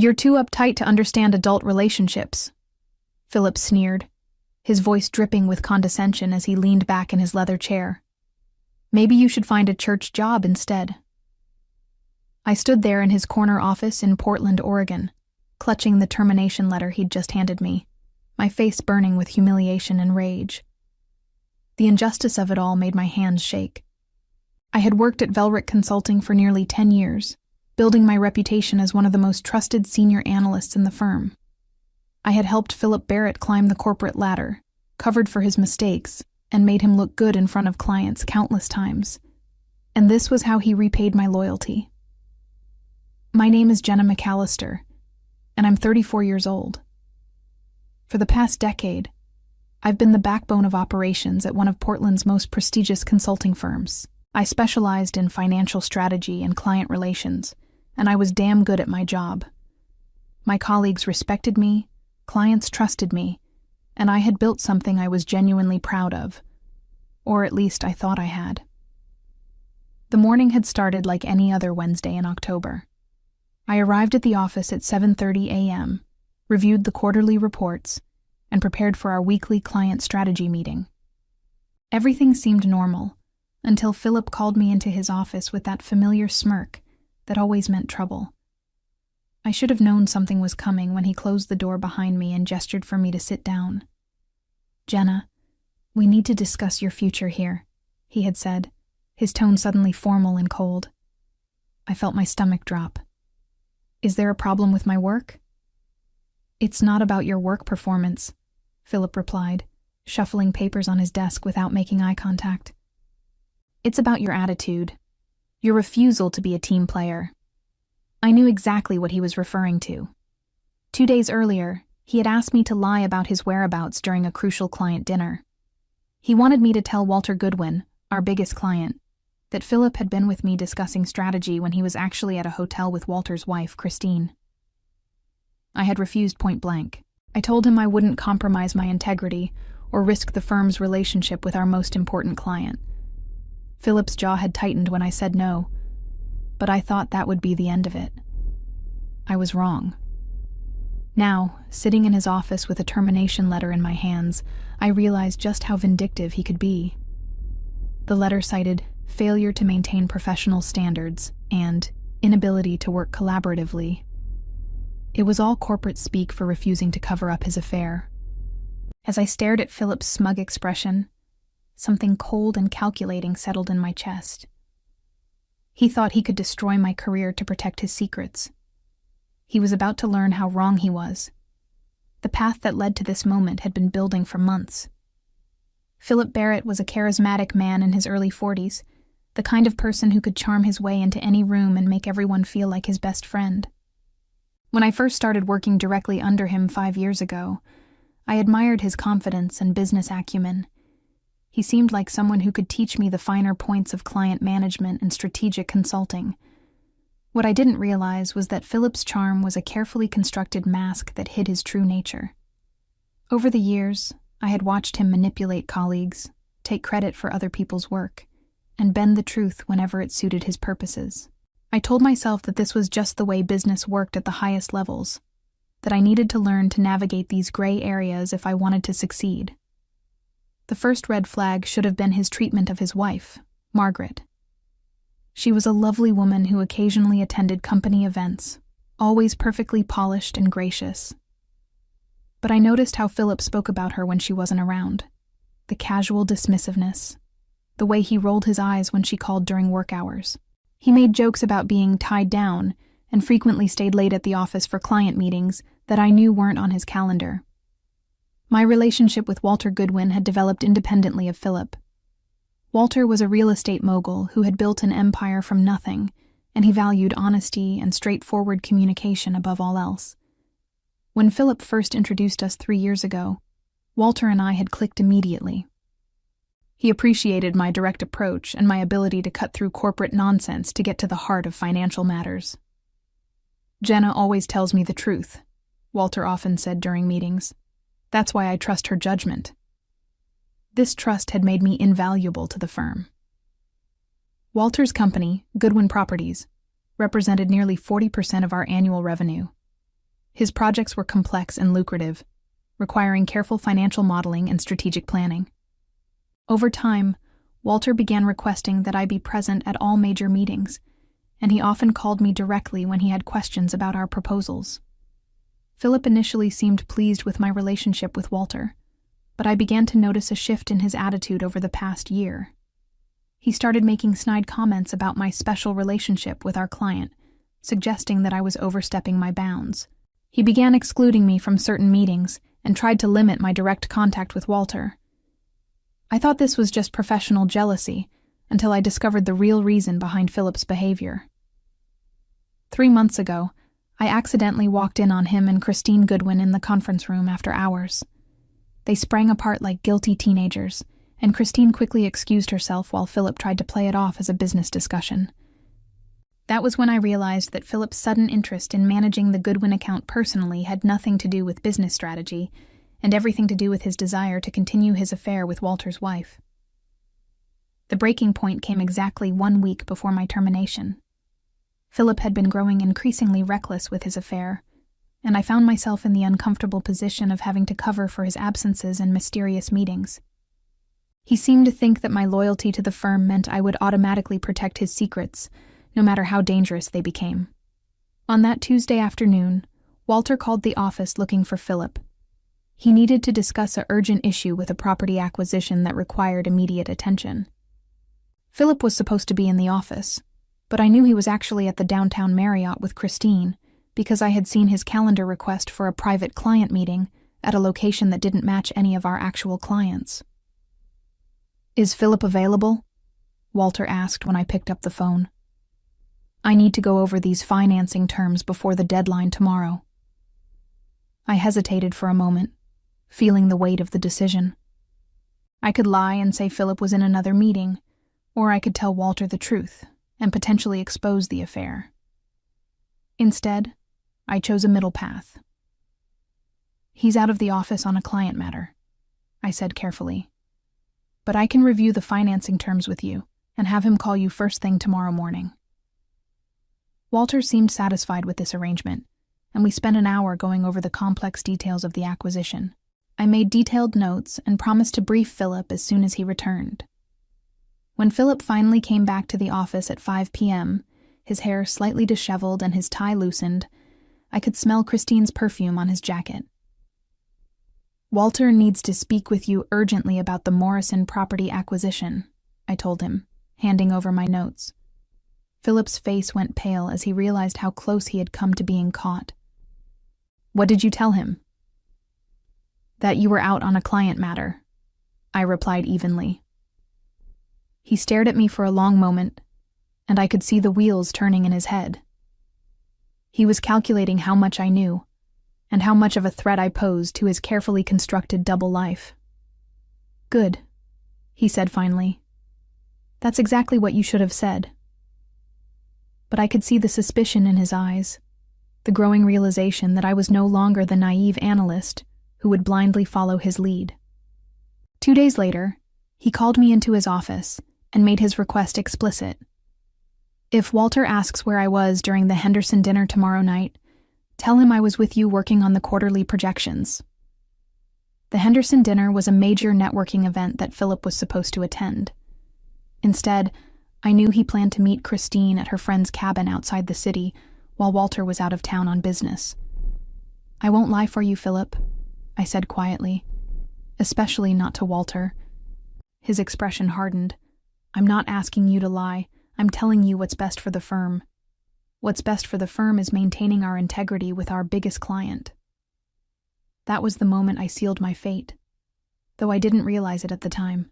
You're too uptight to understand adult relationships, Philip sneered, his voice dripping with condescension as he leaned back in his leather chair. Maybe you should find a church job instead. I stood there in his corner office in Portland, Oregon, clutching the termination letter he'd just handed me, my face burning with humiliation and rage. The injustice of it all made my hands shake. I had worked at Velric Consulting for nearly 10 years, building my reputation as one of the most trusted senior analysts in the firm. I had helped Philip Barrett climb the corporate ladder, covered for his mistakes, and made him look good in front of clients countless times. And this was how he repaid my loyalty. My name is Jenna McAllister, and I'm 34 years old. For the past decade, I've been the backbone of operations at one of Portland's most prestigious consulting firms. I specialized in financial strategy and client relations, and I was damn good at my job. My colleagues respected me, clients trusted me, and I had built something I was genuinely proud of. Or at least I thought I had. The morning had started like any other Wednesday in October. I arrived at the office at 7:30 a.m., reviewed the quarterly reports, and prepared for our weekly client strategy meeting. Everything seemed normal, until Philip called me into his office with that familiar smirk that always meant trouble. I should have known something was coming when he closed the door behind me and gestured for me to sit down. "Jenna, we need to discuss your future here," he had said, his tone suddenly formal and cold. I felt my stomach drop. "Is there a problem with my work?" "It's not about your work performance," Philip replied, shuffling papers on his desk without making eye contact. "It's about your attitude, your refusal to be a team player." I knew exactly what he was referring to. 2 days earlier, he had asked me to lie about his whereabouts during a crucial client dinner. He wanted me to tell Walter Goodwin, our biggest client, that Philip had been with me discussing strategy when he was actually at a hotel with Walter's wife, Christine. I had refused point blank. I told him I wouldn't compromise my integrity or risk the firm's relationship with our most important client. Philip's jaw had tightened when I said no, but I thought that would be the end of it. I was wrong. Now, sitting in his office with a termination letter in my hands, I realized just how vindictive he could be. The letter cited failure to maintain professional standards and inability to work collaboratively. It was all corporate speak for refusing to cover up his affair. As I stared at Philip's smug expression, something cold and calculating settled in my chest. He thought he could destroy my career to protect his secrets. He was about to learn how wrong he was. The path that led to this moment had been building for months. Philip Barrett was a charismatic man in his early 40s, the kind of person who could charm his way into any room and make everyone feel like his best friend. When I first started working directly under him 5 years ago, I admired his confidence and business acumen. He seemed like someone who could teach me the finer points of client management and strategic consulting. What I didn't realize was that Philip's charm was a carefully constructed mask that hid his true nature. Over the years, I had watched him manipulate colleagues, take credit for other people's work, and bend the truth whenever it suited his purposes. I told myself that this was just the way business worked at the highest levels, that I needed to learn to navigate these gray areas if I wanted to succeed. The first red flag should have been his treatment of his wife, Margaret. She was a lovely woman who occasionally attended company events, always perfectly polished and gracious. But I noticed how Philip spoke about her when she wasn't around. The casual dismissiveness, the way he rolled his eyes when she called during work hours. He made jokes about being tied down and frequently stayed late at the office for client meetings that I knew weren't on his calendar. My relationship with Walter Goodwin had developed independently of Philip. Walter was a real estate mogul who had built an empire from nothing, and he valued honesty and straightforward communication above all else. When Philip first introduced us 3 years ago, Walter and I had clicked immediately. He appreciated my direct approach and my ability to cut through corporate nonsense to get to the heart of financial matters. "Jenna always tells me the truth," Walter often said during meetings. "That's why I trust her judgment." This trust had made me invaluable to the firm. Walter's company, Goodwin Properties, represented nearly 40% of our annual revenue. His projects were complex and lucrative, requiring careful financial modeling and strategic planning. Over time, Walter began requesting that I be present at all major meetings, and he often called me directly when he had questions about our proposals. Philip initially seemed pleased with my relationship with Walter, but I began to notice a shift in his attitude over the past year. He started making snide comments about my special relationship with our client, suggesting that I was overstepping my bounds. He began excluding me from certain meetings and tried to limit my direct contact with Walter. I thought this was just professional jealousy until I discovered the real reason behind Philip's behavior. 3 months ago, I accidentally walked in on him and Christine Goodwin in the conference room after hours. They sprang apart like guilty teenagers, and Christine quickly excused herself while Philip tried to play it off as a business discussion. That was when I realized that Philip's sudden interest in managing the Goodwin account personally had nothing to do with business strategy, and everything to do with his desire to continue his affair with Walter's wife. The breaking point came exactly 1 week before my termination. Philip had been growing increasingly reckless with his affair, and I found myself in the uncomfortable position of having to cover for his absences and mysterious meetings. He seemed to think that my loyalty to the firm meant I would automatically protect his secrets, no matter how dangerous they became. On that Tuesday afternoon, Walter called the office looking for Philip. He needed to discuss an urgent issue with a property acquisition that required immediate attention. Philip was supposed to be in the office, but I knew he was actually at the downtown Marriott with Christine because I had seen his calendar request for a private client meeting at a location that didn't match any of our actual clients. "Is Philip available?" Walter asked when I picked up the phone. "I need to go over these financing terms before the deadline tomorrow." I hesitated for a moment, feeling the weight of the decision. I could lie and say Philip was in another meeting, or I could tell Walter the truth and potentially expose the affair. Instead, I chose a middle path. "He's out of the office on a client matter," I said carefully. "But I can review the financing terms with you and have him call you first thing tomorrow morning." Walter seemed satisfied with this arrangement, and we spent an hour going over the complex details of the acquisition. I made detailed notes and promised to brief Philip as soon as he returned. When Philip finally came back to the office at 5 p.m., his hair slightly disheveled and his tie loosened, I could smell Christine's perfume on his jacket. "Walter needs to speak with you urgently about the Morrison property acquisition," I told him, handing over my notes. Philip's face went pale as he realized how close he had come to being caught. "What did you tell him?" "That you were out on a client matter," I replied evenly. He stared at me for a long moment, and I could see the wheels turning in his head. He was calculating how much I knew, and how much of a threat I posed to his carefully constructed double life. "Good," he said finally. "That's exactly what you should have said." But I could see the suspicion in his eyes, the growing realization that I was no longer the naive analyst who would blindly follow his lead. 2 days later, he called me into his office and made his request explicit. "If Walter asks where I was during the Henderson dinner tomorrow night, tell him I was with you working on the quarterly projections." The Henderson dinner was a major networking event that Philip was supposed to attend. Instead, I knew he planned to meet Christine at her friend's cabin outside the city while Walter was out of town on business. "I won't lie for you, Philip," I said quietly, "especially not to Walter." His expression hardened. "I'm not asking you to lie. I'm telling you what's best for the firm. What's best for the firm is maintaining our integrity with our biggest client." That was the moment I sealed my fate, though I didn't realize it at the time.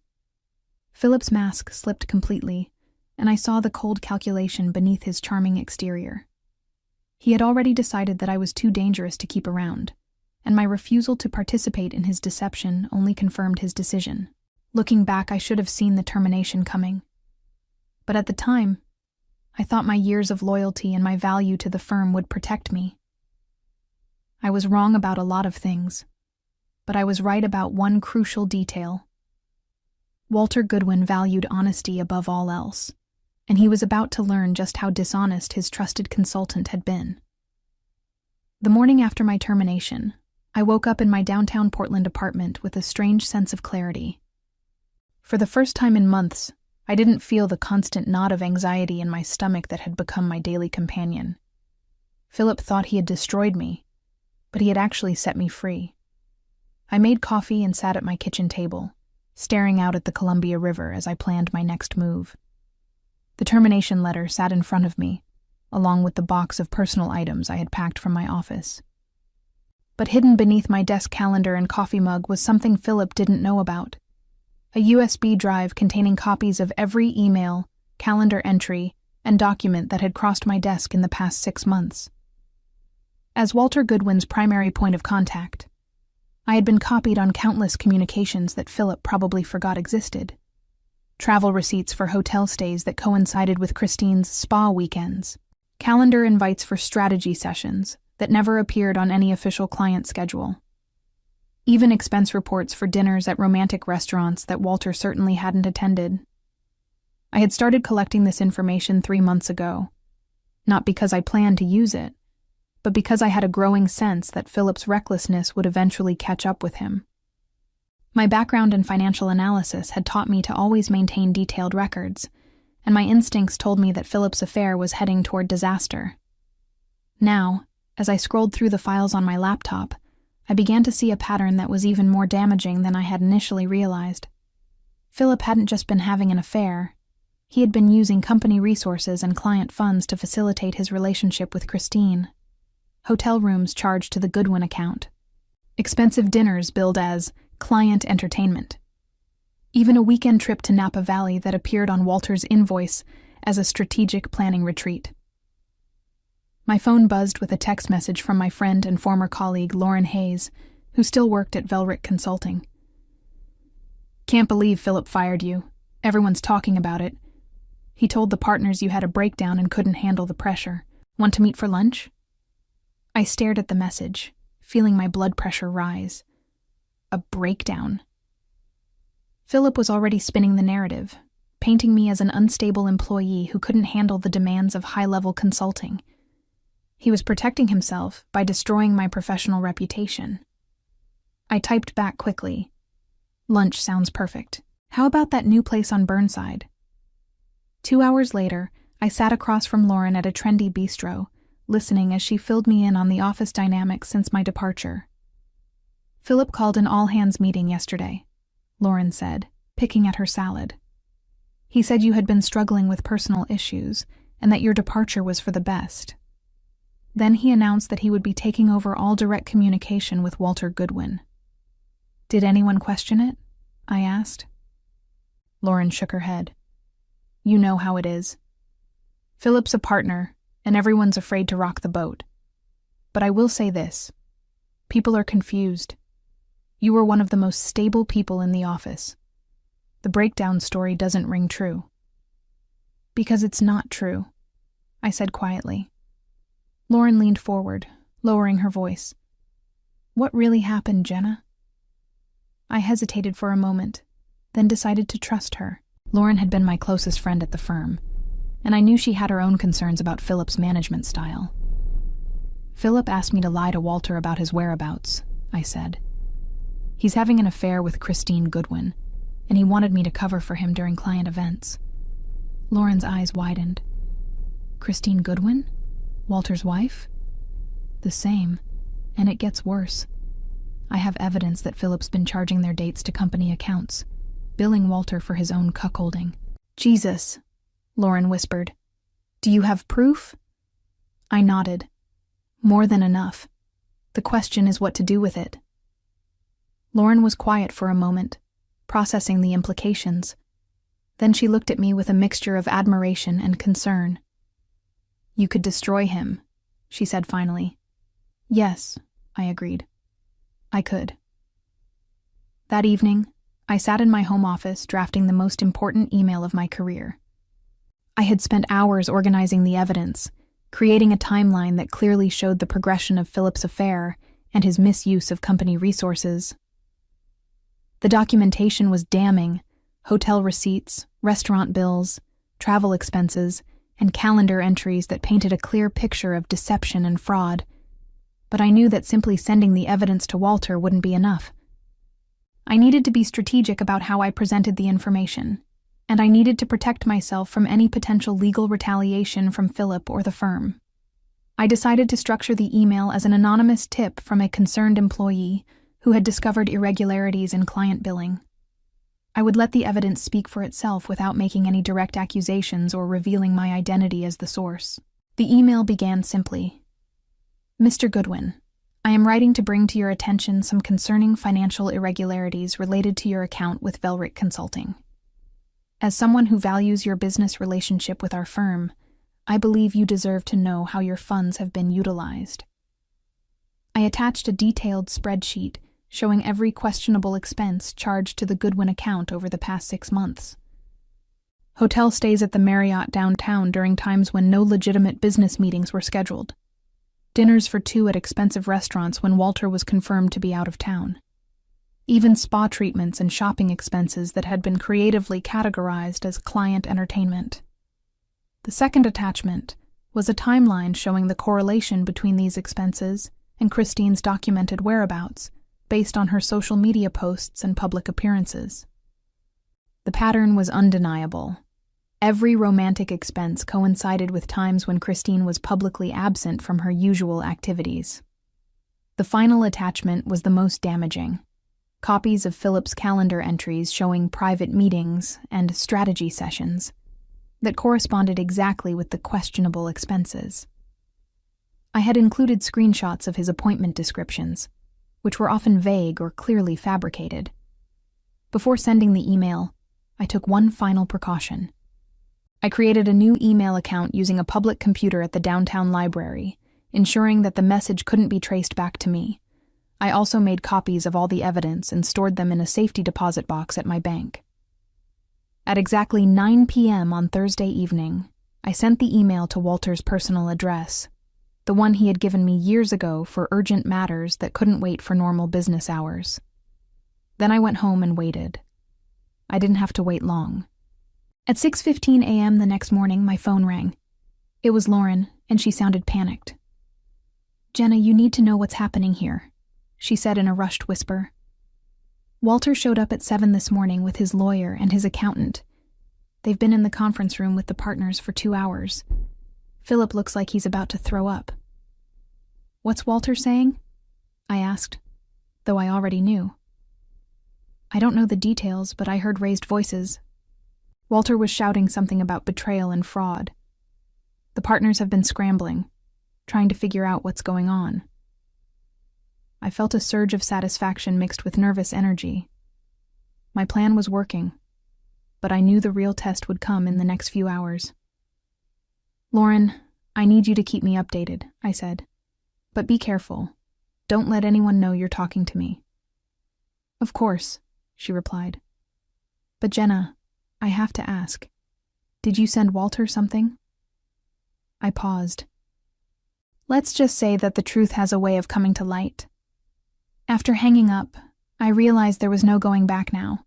Philip's mask slipped completely, and I saw the cold calculation beneath his charming exterior. He had already decided that I was too dangerous to keep around, and my refusal to participate in his deception only confirmed his decision. Looking back, I should have seen the termination coming. But at the time, I thought my years of loyalty and my value to the firm would protect me. I was wrong about a lot of things, but I was right about one crucial detail. Walter Goodwin valued honesty above all else, and he was about to learn just how dishonest his trusted consultant had been. The morning after my termination, I woke up in my downtown Portland apartment with a strange sense of clarity. For the first time in months, I didn't feel the constant knot of anxiety in my stomach that had become my daily companion. Philip thought he had destroyed me, but he had actually set me free. I made coffee and sat at my kitchen table, staring out at the Columbia River as I planned my next move. The termination letter sat in front of me, along with the box of personal items I had packed from my office. But hidden beneath my desk calendar and coffee mug was something Philip didn't know about: a USB drive containing copies of every email, calendar entry, and document that had crossed my desk in the past 6 months. As Walter Goodwin's primary point of contact, I had been copied on countless communications that Philip probably forgot existed. Travel receipts for hotel stays that coincided with Christine's spa weekends, calendar invites for strategy sessions that never appeared on any official client schedule, even expense reports for dinners at romantic restaurants that Walter certainly hadn't attended. I had started collecting this information 3 months ago, not because I planned to use it, but because I had a growing sense that Philip's recklessness would eventually catch up with him. My background in financial analysis had taught me to always maintain detailed records, and my instincts told me that Philip's affair was heading toward disaster. Now, as I scrolled through the files on my laptop, I began to see a pattern that was even more damaging than I had initially realized. Philip hadn't just been having an affair. He had been using company resources and client funds to facilitate his relationship with Christine. Hotel rooms charged to the Goodwin account. Expensive dinners billed as client entertainment. Even a weekend trip to Napa Valley that appeared on Walter's invoice as a strategic planning retreat. My phone buzzed with a text message from my friend and former colleague Lauren Hayes, who still worked at Velrick Consulting. "Can't believe Philip fired you. Everyone's talking about it. He told the partners you had a breakdown and couldn't handle the pressure. Want to meet for lunch?" I stared at the message, feeling my blood pressure rise. A breakdown. Philip was already spinning the narrative, painting me as an unstable employee who couldn't handle the demands of high-level consulting. He was protecting himself by destroying my professional reputation. I typed back quickly. "Lunch sounds perfect. How about that new place on Burnside?" 2 hours later, I sat across from Lauren at a trendy bistro, listening as she filled me in on the office dynamics since my departure. "Philip called an all-hands meeting yesterday," Lauren said, picking at her salad. "He said you had been struggling with personal issues and that your departure was for the best. Then he announced that he would be taking over all direct communication with Walter Goodwin." "Did anyone question it?" I asked. Lauren shook her head. "You know how it is. Philip's a partner, and everyone's afraid to rock the boat. But I will say this. People are confused. You were one of the most stable people in the office. The breakdown story doesn't ring true." "Because it's not true," I said quietly. Lauren leaned forward, lowering her voice. "What really happened, Jenna?" I hesitated for a moment, then decided to trust her. Lauren had been my closest friend at the firm, and I knew she had her own concerns about Philip's management style. "Philip asked me to lie to Walter about his whereabouts," I said. "He's having an affair with Christine Goodwin, and he wanted me to cover for him during client events." Lauren's eyes widened. "Christine Goodwin? Walter's wife?" "The same, and it gets worse. I have evidence that Philip's been charging their dates to company accounts, billing Walter for his own cuckolding." "Jesus," Lauren whispered. "Do you have proof?" I nodded. "More than enough. The question is what to do with it." Lauren was quiet for a moment, processing the implications. Then she looked at me with a mixture of admiration and concern. "You could destroy him," she said finally. "Yes," I agreed. "I could." That evening, I sat in my home office drafting the most important email of my career. I had spent hours organizing the evidence, creating a timeline that clearly showed the progression of Philip's affair and his misuse of company resources. The documentation was damning: hotel receipts, restaurant bills, travel expenses, and calendar entries that painted a clear picture of deception and fraud. but I knew that simply sending the evidence to Walter wouldn't be enough. I needed to be strategic about how I presented the information, and I needed to protect myself from any potential legal retaliation from Philip or the firm. I decided to structure the email as an anonymous tip from a concerned employee who had discovered irregularities in client billing. I would let the evidence speak for itself without making any direct accusations or revealing my identity as the source. The email began simply, "Mr. Goodwin, I am writing to bring to your attention some concerning financial irregularities related to your account with Velric Consulting. As someone who values your business relationship with our firm, I believe you deserve to know how your funds have been utilized." I attached a detailed spreadsheet showing every questionable expense charged to the Goodwin account over the past 6 months. Hotel stays at the Marriott downtown during times when no legitimate business meetings were scheduled. Dinners for 2 at expensive restaurants when Walter was confirmed to be out of town. Even spa treatments and shopping expenses that had been creatively categorized as client entertainment. The second attachment was a timeline showing the correlation between these expenses and Christine's documented whereabouts, based on her social media posts and public appearances. The pattern was undeniable. Every romantic expense coincided with times when Christine was publicly absent from her usual activities. The final attachment was the most damaging. Copies of Philip's calendar entries showing private meetings and strategy sessions that corresponded exactly with the questionable expenses. I had included screenshots of his appointment descriptions, which were often vague or clearly fabricated. Before sending the email, I took one final precaution. I created a new email account using a public computer at the downtown library, ensuring that the message couldn't be traced back to me. I also made copies of all the evidence and stored them in a safety deposit box at my bank. At exactly 9 p.m. on Thursday evening, I sent the email to Walter's personal address, the one he had given me years ago for urgent matters that couldn't wait for normal business hours. Then I went home and waited. I didn't have to wait long. At 6:15 a.m. the next morning, my phone rang. It was Lauren, and she sounded panicked. "Jenna, you need to know what's happening here," she said in a rushed whisper. "Walter showed up at 7 this morning with his lawyer and his accountant. They've been in the conference room with the partners for 2 hours. Philip looks like he's about to throw up." "What's Walter saying?" I asked, though I already knew. "I don't know the details, but I heard raised voices. Walter was shouting something about betrayal and fraud. The partners have been scrambling, trying to figure out what's going on." I felt a surge of satisfaction mixed with nervous energy. My plan was working, but I knew the real test would come in the next few hours. "Lauren, I need you to keep me updated," I said. "But be careful. Don't let anyone know you're talking to me." "Of course," she replied. "But Jenna, I have to ask. Did you send Walter something?" I paused. Let's just say that the truth has a way of coming to light. After hanging up, I realized there was no going back now.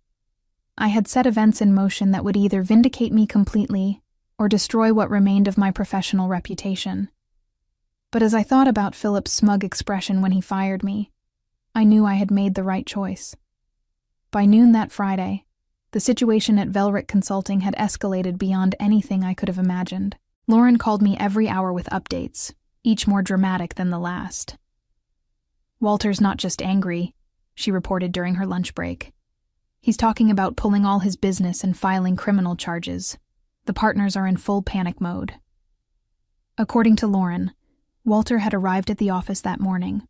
I had set events in motion that would either vindicate me completely or destroy what remained of my professional reputation. But as I thought about Philip's smug expression when he fired me, I knew I had made the right choice. By noon that Friday, the situation at Velric Consulting had escalated beyond anything I could have imagined. Lauren called me every hour with updates, each more dramatic than the last. "Walter's not just angry," she reported during her lunch break. "He's talking about pulling all his business and filing criminal charges. The partners are in full panic mode." According to Lauren, Walter had arrived at the office that morning,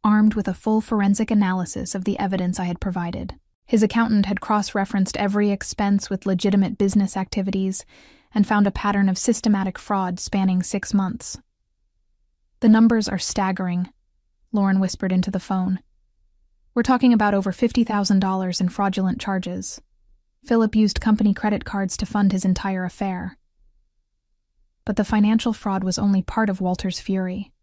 armed with a full forensic analysis of the evidence I had provided. His accountant had cross-referenced every expense with legitimate business activities and found a pattern of systematic fraud spanning 6 months. "The numbers are staggering," Lauren whispered into the phone. "We're talking about over $50,000 in fraudulent charges. Philip used company credit cards to fund his entire affair." But the financial fraud was only part of Walter's fury.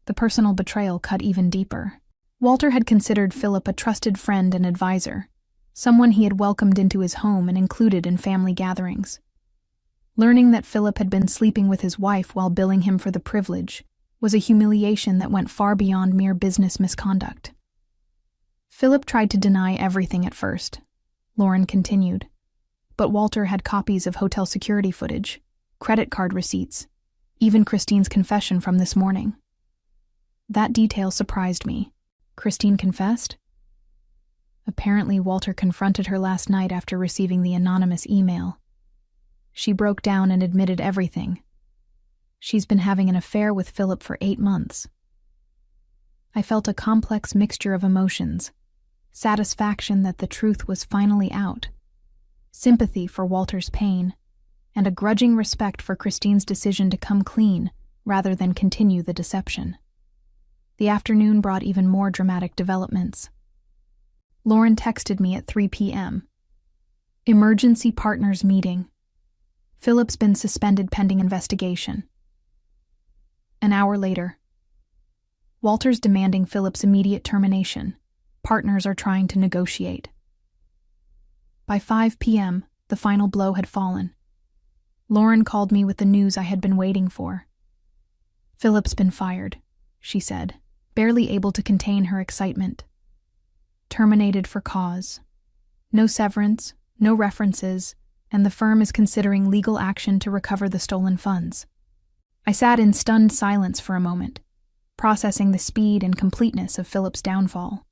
The personal betrayal cut even deeper. Walter had considered Philip a trusted friend and advisor, someone he had welcomed into his home and included in family gatherings. Learning that Philip had been sleeping with his wife while billing him for the privilege was a humiliation that went far beyond mere business misconduct. Philip tried to deny everything at first, Lauren continued, but Walter had copies of hotel security footage, credit card receipts, even Christine's confession from this morning. That detail surprised me. Christine confessed? Apparently, Walter confronted her last night after receiving the anonymous email. She broke down and admitted everything. She's been having an affair with Philip for 8 months. I felt a complex mixture of emotions, satisfaction that the truth was finally out, sympathy for Walter's pain, and a grudging respect for Christine's decision to come clean rather than continue the deception. The afternoon brought even more dramatic developments. Lauren texted me at 3 p.m. Emergency partners meeting. Philip's been suspended pending investigation. An hour later. Walter's demanding Philip's immediate termination. Partners are trying to negotiate. By 5 p.m., the final blow had fallen. Lauren called me with the news I had been waiting for. Philip's been fired, she said, barely able to contain her excitement. Terminated for cause. No severance, no references, and the firm is considering legal action to recover the stolen funds. I sat in stunned silence for a moment, processing the speed and completeness of Philip's downfall.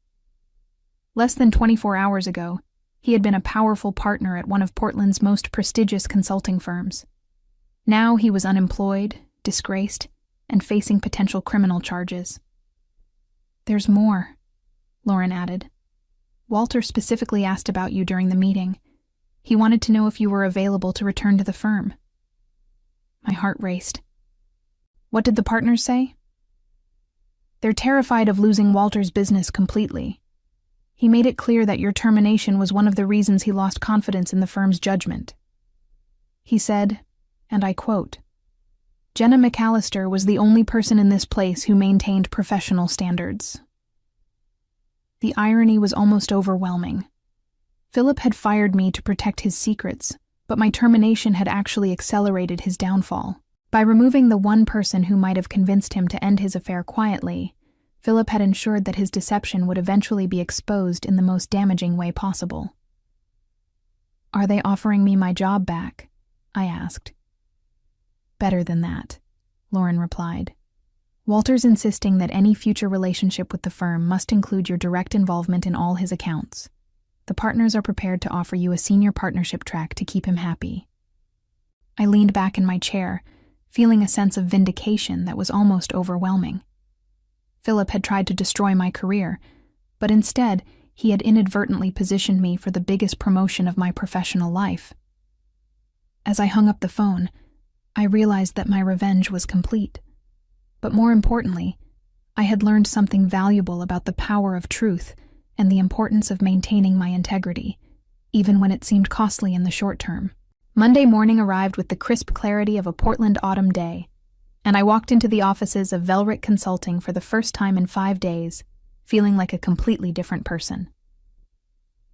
Less than 24 hours ago, he had been a powerful partner at one of Portland's most prestigious consulting firms. Now he was unemployed, disgraced, and facing potential criminal charges. There's more, Lauren added. Walter specifically asked about you during the meeting. He wanted to know if you were available to return to the firm. My heart raced. What did the partners say? They're terrified of losing Walter's business completely. He made it clear that your termination was one of the reasons he lost confidence in the firm's judgment. He said, and I quote, "Jenna McAllister was the only person in this place who maintained professional standards." The irony was almost overwhelming. Philip had fired me to protect his secrets, but my termination had actually accelerated his downfall. By removing the one person who might have convinced him to end his affair quietly, Philip had ensured that his deception would eventually be exposed in the most damaging way possible. Are they offering me my job back? I asked. Better than that, Lauren replied. Walter's insisting that any future relationship with the firm must include your direct involvement in all his accounts. The partners are prepared to offer you a senior partnership track to keep him happy. I leaned back in my chair, feeling a sense of vindication that was almost overwhelming. Philip had tried to destroy my career, but instead, he had inadvertently positioned me for the biggest promotion of my professional life. As I hung up the phone, I realized that my revenge was complete. But more importantly, I had learned something valuable about the power of truth and the importance of maintaining my integrity, even when it seemed costly in the short term. Monday morning arrived with the crisp clarity of a Portland autumn day, and I walked into the offices of Velrick Consulting for the first time in 5 days, feeling like a completely different person.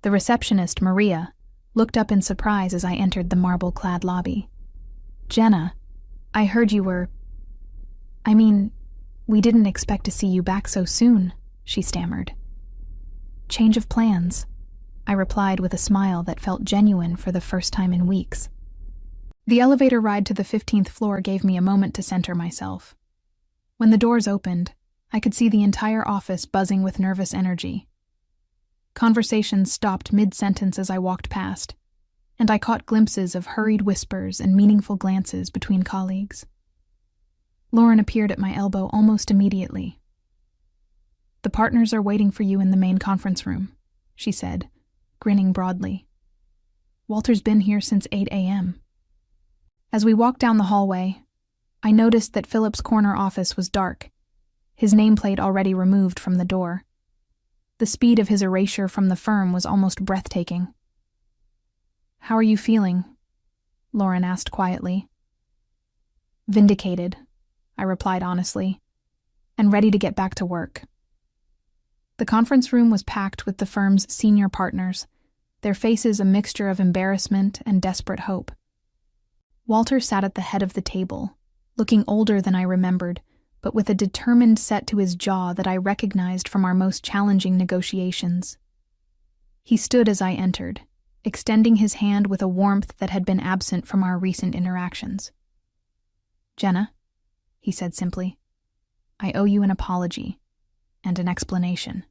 The receptionist, Maria, looked up in surprise as I entered the marble-clad lobby. "Jenna, I heard you were... we didn't expect to see you back so soon," she stammered. "Change of plans," I replied with a smile that felt genuine for the first time in weeks. The elevator ride to the 15th floor gave me a moment to center myself. When the doors opened, I could see the entire office buzzing with nervous energy. Conversations stopped mid-sentence as I walked past, and I caught glimpses of hurried whispers and meaningful glances between colleagues. Lauren appeared at my elbow almost immediately. "The partners are waiting for you in the main conference room," she said, grinning broadly. "Walter's been here since 8 a.m. As we walked down the hallway, I noticed that Philip's corner office was dark, his nameplate already removed from the door. The speed of his erasure from the firm was almost breathtaking. "How are you feeling?" Lauren asked quietly. "Vindicated," I replied honestly, "and ready to get back to work." The conference room was packed with the firm's senior partners, their faces a mixture of embarrassment and desperate hope. Walter sat at the head of the table, looking older than I remembered, but with a determined set to his jaw that I recognized from our most challenging negotiations. He stood as I entered, extending his hand with a warmth that had been absent from our recent interactions. "Jenna," he said simply, "I owe you an apology and an explanation."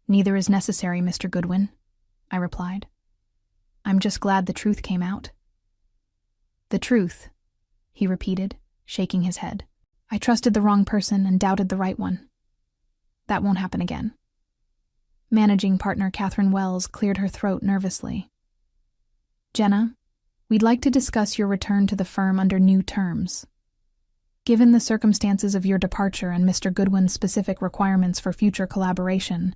"Neither is necessary, Mr. Goodwin," I replied. "I'm just glad the truth came out." "The truth," he repeated, shaking his head. "I trusted the wrong person and doubted the right one. That won't happen again." Managing partner Catherine Wells cleared her throat nervously. "Jenna, we'd like to discuss your return to the firm under new terms. Given the circumstances of your departure and Mr. Goodwin's specific requirements for future collaboration,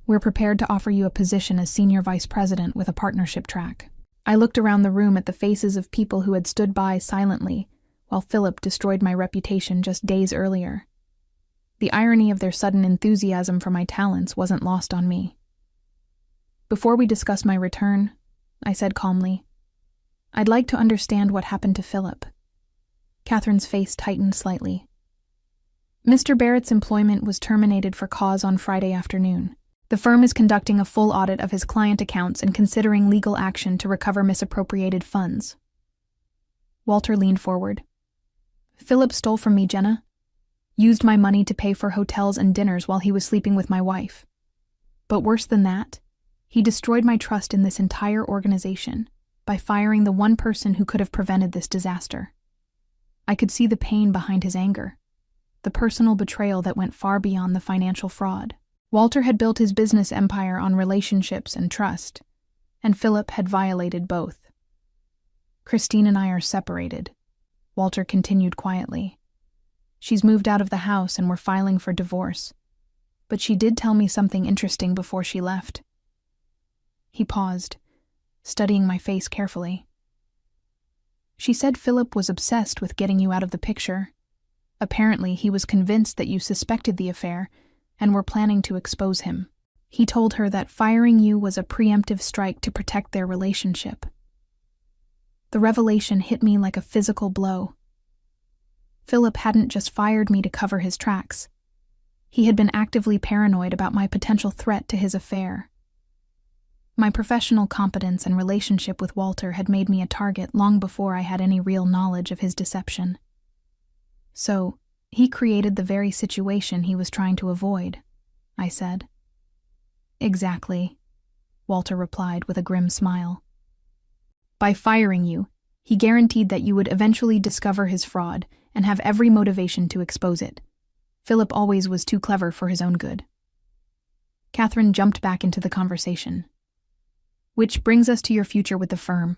we're prepared to offer you a position as senior vice president with a partnership track." I looked around the room at the faces of people who had stood by silently while Philip destroyed my reputation just days earlier. The irony of their sudden enthusiasm for my talents wasn't lost on me. "Before we discuss my return," I said calmly, "I'd like to understand what happened to Philip." Catherine's face tightened slightly. "Mr. Barrett's employment was terminated for cause on Friday afternoon. The firm is conducting a full audit of his client accounts and considering legal action to recover misappropriated funds." Walter leaned forward. "Philip stole from me, Jenna. Used my money to pay for hotels and dinners while he was sleeping with my wife. But worse than that, he destroyed my trust in this entire organization by firing the one person who could have prevented this disaster. I could see the pain behind his anger, the personal betrayal that went far beyond the financial fraud. Walter had built his business empire on relationships and trust, and Philip had violated both. Christine and I are separated," Walter continued quietly. "She's moved out of the house and we're filing for divorce. But she did tell me something interesting before she left." He paused, studying my face carefully. "She said Philip was obsessed with getting you out of the picture. Apparently, he was convinced that you suspected the affair and were planning to expose him. He told her that firing you was a preemptive strike to protect their relationship." The revelation hit me like a physical blow. Philip hadn't just fired me to cover his tracks. He had been actively paranoid about my potential threat to his affair. My professional competence and relationship with Walter had made me a target long before I had any real knowledge of his deception. "So, he created the very situation he was trying to avoid," I said. "Exactly," Walter replied with a grim smile. "By firing you, he guaranteed that you would eventually discover his fraud and have every motivation to expose it. Philip always was too clever for his own good." Catherine jumped back into the conversation. "Which brings us to your future with the firm.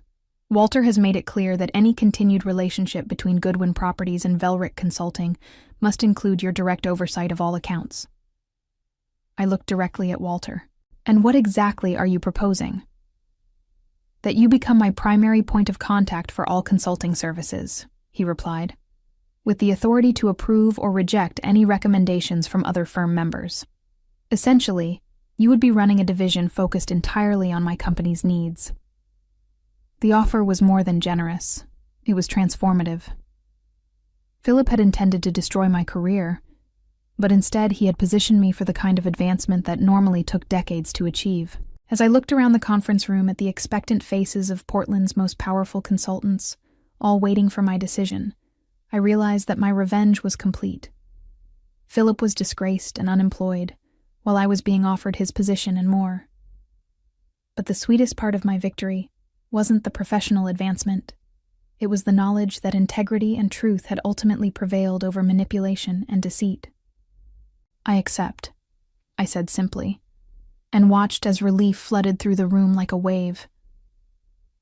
Walter has made it clear that any continued relationship between Goodwin Properties and Velrick Consulting must include your direct oversight of all accounts." I looked directly at Walter. "And what exactly are you proposing?" "That you become my primary point of contact for all consulting services," he replied, "with the authority to approve or reject any recommendations from other firm members. Essentially, you would be running a division focused entirely on my company's needs." The offer was more than generous. It was transformative. Philip had intended to destroy my career, but instead he had positioned me for the kind of advancement that normally took decades to achieve. As I looked around the conference room at the expectant faces of Portland's most powerful consultants, all waiting for my decision, I realized that my revenge was complete. Philip was disgraced and unemployed, while I was being offered his position and more. But the sweetest part of my victory wasn't the professional advancement. It was the knowledge that integrity and truth had ultimately prevailed over manipulation and deceit. "I accept," I said simply, and watched as relief flooded through the room like a wave.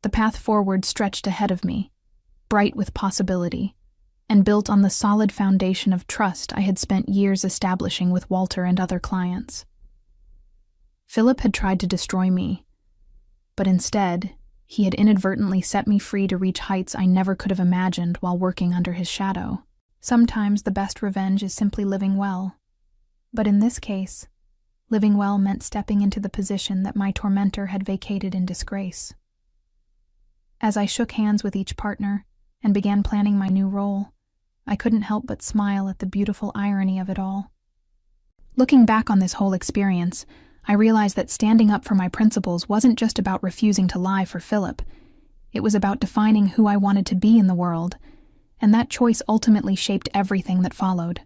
The path forward stretched ahead of me, bright with possibility, and built on the solid foundation of trust I had spent years establishing with Walter and other clients. Philip had tried to destroy me, but instead, he had inadvertently set me free to reach heights I never could have imagined while working under his shadow. Sometimes the best revenge is simply living well. But in this case, living well meant stepping into the position that my tormentor had vacated in disgrace. As I shook hands with each partner and began planning my new role, I couldn't help but smile at the beautiful irony of it all. Looking back on this whole experience, I realized that standing up for my principles wasn't just about refusing to lie for Philip. It was about defining who I wanted to be in the world, and that choice ultimately shaped everything that followed.